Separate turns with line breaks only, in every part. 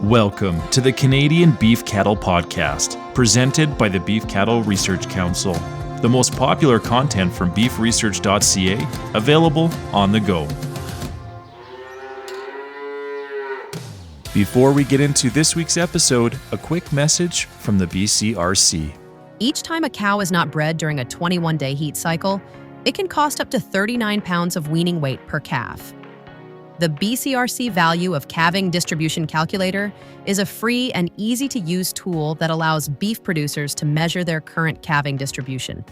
Welcome to the Canadian Beef Cattle Podcast, presented by the Beef Cattle Research Council. The most popular content from beefresearch.ca, available on the go. Before we get into this week's episode, a quick message from the BCRC.
Each time a cow is not bred during a 21-day heat cycle, it can cost up to 39 pounds of weaning weight per calf. The BCRC value of Calving Distribution Calculator is a free and easy-to-use tool that allows beef producers to measure their current calving distribution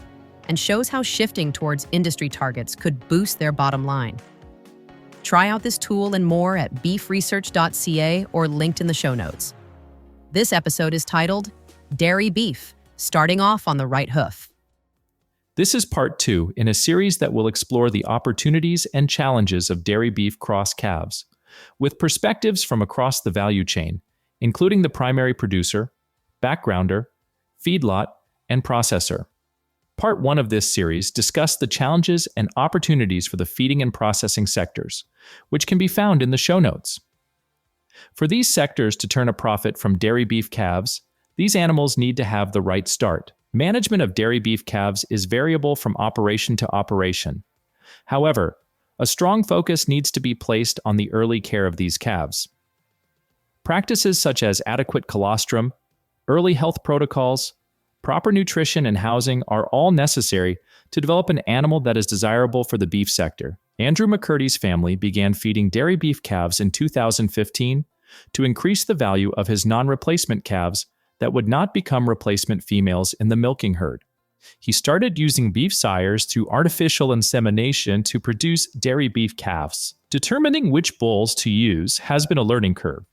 and shows how shifting towards industry targets could boost their bottom line. Try out this tool and more at beefresearch.ca or linked in the show notes. This episode is titled Dairy Beef, Starting Off on the Right Hoof.
This is part 2 in a series that will explore the opportunities and challenges of dairy beef cross calves, with perspectives from across the value chain, including the primary producer, backgrounder, feedlot, and processor. Part 1 of this series discussed the challenges and opportunities for the feeding and processing sectors, which can be found in the show notes. For these sectors to turn a profit from dairy beef calves, these animals need to have the right start. Management of dairy beef calves is variable from operation to operation. However, a strong focus needs to be placed on the early care of these calves. Practices such as adequate colostrum, early health protocols, proper nutrition and housing are all necessary to develop an animal that is desirable for the beef sector. Andrew McCurdy's family began feeding dairy beef calves in 2015 to increase the value of his non-replacement calves that would not become replacement females in the milking herd. He started using beef sires through artificial insemination to produce dairy beef calves. Determining which bulls to use has been a learning curve.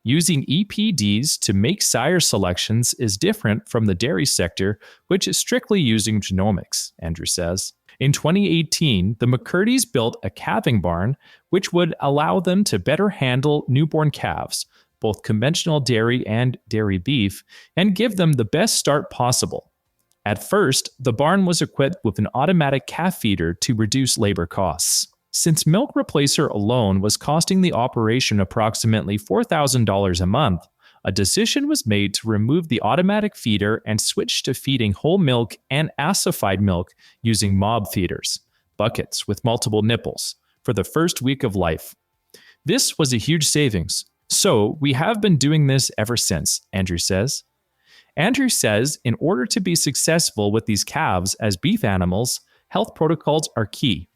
Using EPDs to make sire selections is different from the dairy sector, which is strictly using genomics, Andrew says. In 2018, the McCurdys built a calving barn, which would allow them to better handle newborn calves, both conventional dairy and dairy beef, and give them the best start possible. At first, the barn was equipped with an automatic calf feeder to reduce labor costs. Since milk replacer alone was costing the operation approximately $4,000 a month, a decision was made to remove the automatic feeder and switch to feeding whole milk and acidified milk using mob feeders, buckets with multiple nipples, for the first week of life. This was a huge savings. So we have been doing this ever since, Andrew says. Andrew says in order to be successful with these calves as beef animals, health protocols are key.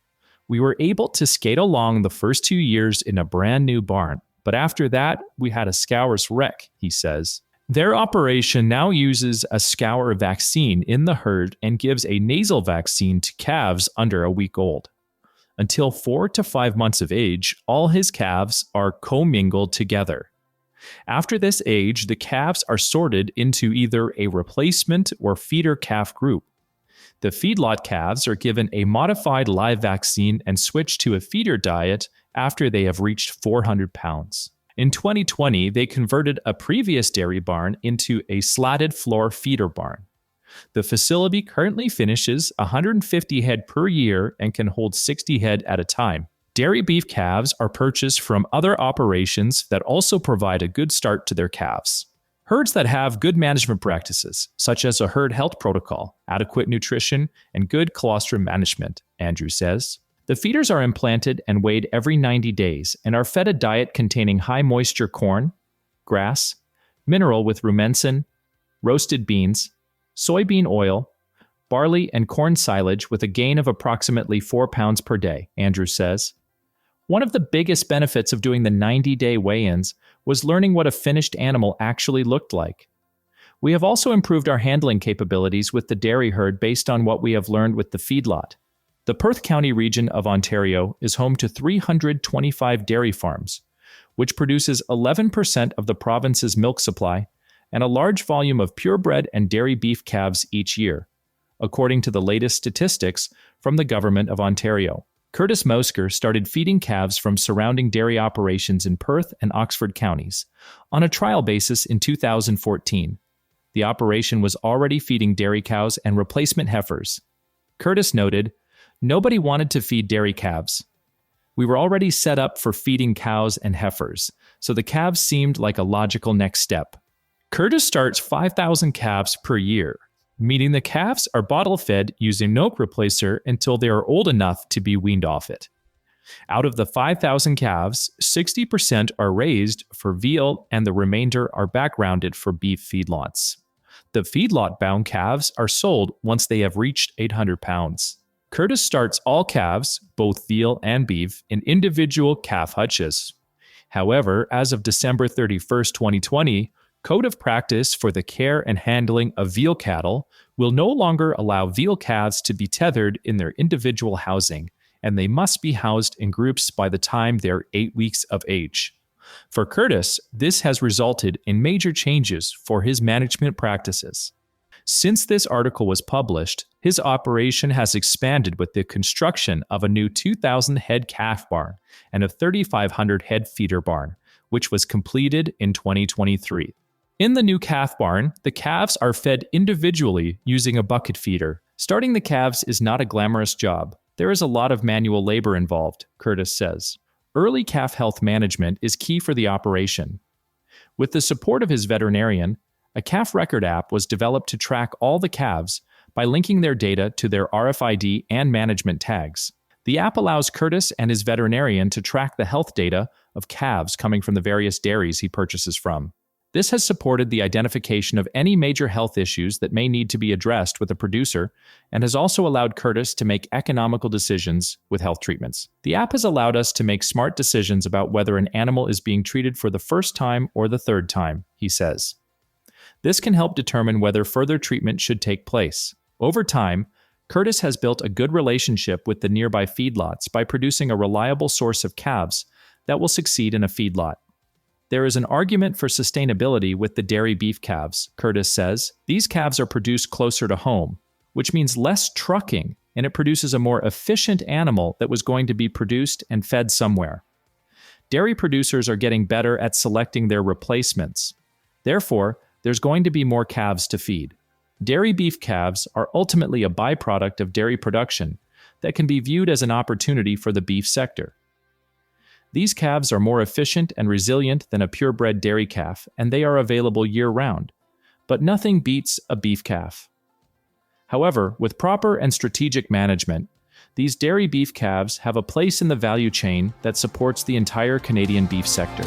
We were able to skate along the first 2 years in a brand new barn, but after that, we had a scour's wreck, he says. Their operation now uses a scour vaccine in the herd and gives a nasal vaccine to calves under a week old. Until 4 to 5 months of age, all his calves are commingled together. After this age, the calves are sorted into either a replacement or feeder calf group. The feedlot calves are given a modified live vaccine and switched to a feeder diet after they have reached 400 pounds. In 2020, they converted a previous dairy barn into a slatted floor feeder barn. The facility currently finishes 150 head per year and can hold 60 head at a time. Dairy beef calves are purchased from other operations that also provide a good start to their calves. Herds that have good management practices, such as a herd health protocol, adequate nutrition, and good colostrum management, Andrew says. The feeders are implanted and weighed every 90 days and are fed a diet containing high moisture corn, grass, mineral with rumensin, roasted beans, soybean oil, barley, and corn silage with a gain of approximately 4 pounds per day, Andrew says. One of the biggest benefits of doing the 90-day weigh-ins was learning what a finished animal actually looked like. We have also improved our handling capabilities with the dairy herd based on what we have learned with the feedlot. The Perth County region of Ontario is home to 325 dairy farms, which produces 11% of the province's milk supply and a large volume of purebred and dairy beef calves each year, according to the latest statistics from the Government of Ontario. Curtis Mousker started feeding calves from surrounding dairy operations in Perth and Oxford counties on a trial basis in 2014. The operation was already feeding dairy cows and replacement heifers. Curtis noted, "Nobody wanted to feed dairy calves. We were already set up for feeding cows and heifers, so the calves seemed like a logical next step. Curtis starts 5,000 calves per year, meaning the calves are bottle-fed using milk replacer until they are old enough to be weaned off it. Out of the 5,000 calves, 60% are raised for veal and the remainder are backgrounded for beef feedlots. The feedlot-bound calves are sold once they have reached 800 pounds. Curtis starts all calves, both veal and beef, in individual calf hutches. However, as of December 31st, 2020, Code of Practice for the Care and Handling of Veal Cattle will no longer allow veal calves to be tethered in their individual housing, and they must be housed in groups by the time they're 8 weeks of age. For Curtis, this has resulted in major changes for his management practices. Since this article was published, his operation has expanded with the construction of a new 2,000-head calf barn and a 3,500-head feeder barn, which was completed in 2023. In the new calf barn, the calves are fed individually using a bucket feeder. Starting the calves is not a glamorous job. There is a lot of manual labor involved, Curtis says. Early calf health management is key for the operation. With the support of his veterinarian, a calf record app was developed to track all the calves by linking their data to their RFID and management tags. The app allows Curtis and his veterinarian to track the health data of calves coming from the various dairies he purchases from. This has supported the identification of any major health issues that may need to be addressed with a producer and has also allowed Curtis to make economical decisions with health treatments. The app has allowed us to make smart decisions about whether an animal is being treated for the first time or the third time, he says. This can help determine whether further treatment should take place. Over time, Curtis has built a good relationship with the nearby feedlots by producing a reliable source of calves that will succeed in a feedlot. There is an argument for sustainability with the dairy beef calves, Curtis says. These calves are produced closer to home, which means less trucking, and it produces a more efficient animal that was going to be produced and fed somewhere. Dairy producers are getting better at selecting their replacements. Therefore, there's going to be more calves to feed. Dairy beef calves are ultimately a byproduct of dairy production that can be viewed as an opportunity for the beef sector. These calves are more efficient and resilient than a purebred dairy calf, and they are available year-round. But nothing beats a beef calf. However, with proper and strategic management, these dairy beef calves have a place in the value chain that supports the entire Canadian beef sector.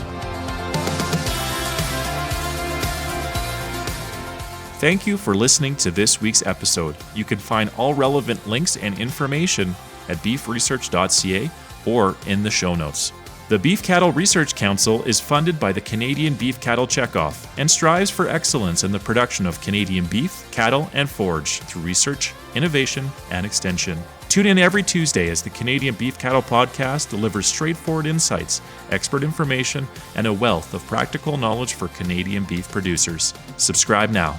Thank you for listening to this week's episode. You can find all relevant links and information at beefresearch.ca or in the show notes. The Beef Cattle Research Council is funded by the Canadian Beef Cattle Checkoff and strives for excellence in the production of Canadian beef, cattle, and forage through research, innovation, and extension. Tune in every Tuesday as the Canadian Beef Cattle Podcast delivers straightforward insights, expert information, and a wealth of practical knowledge for Canadian beef producers. Subscribe now.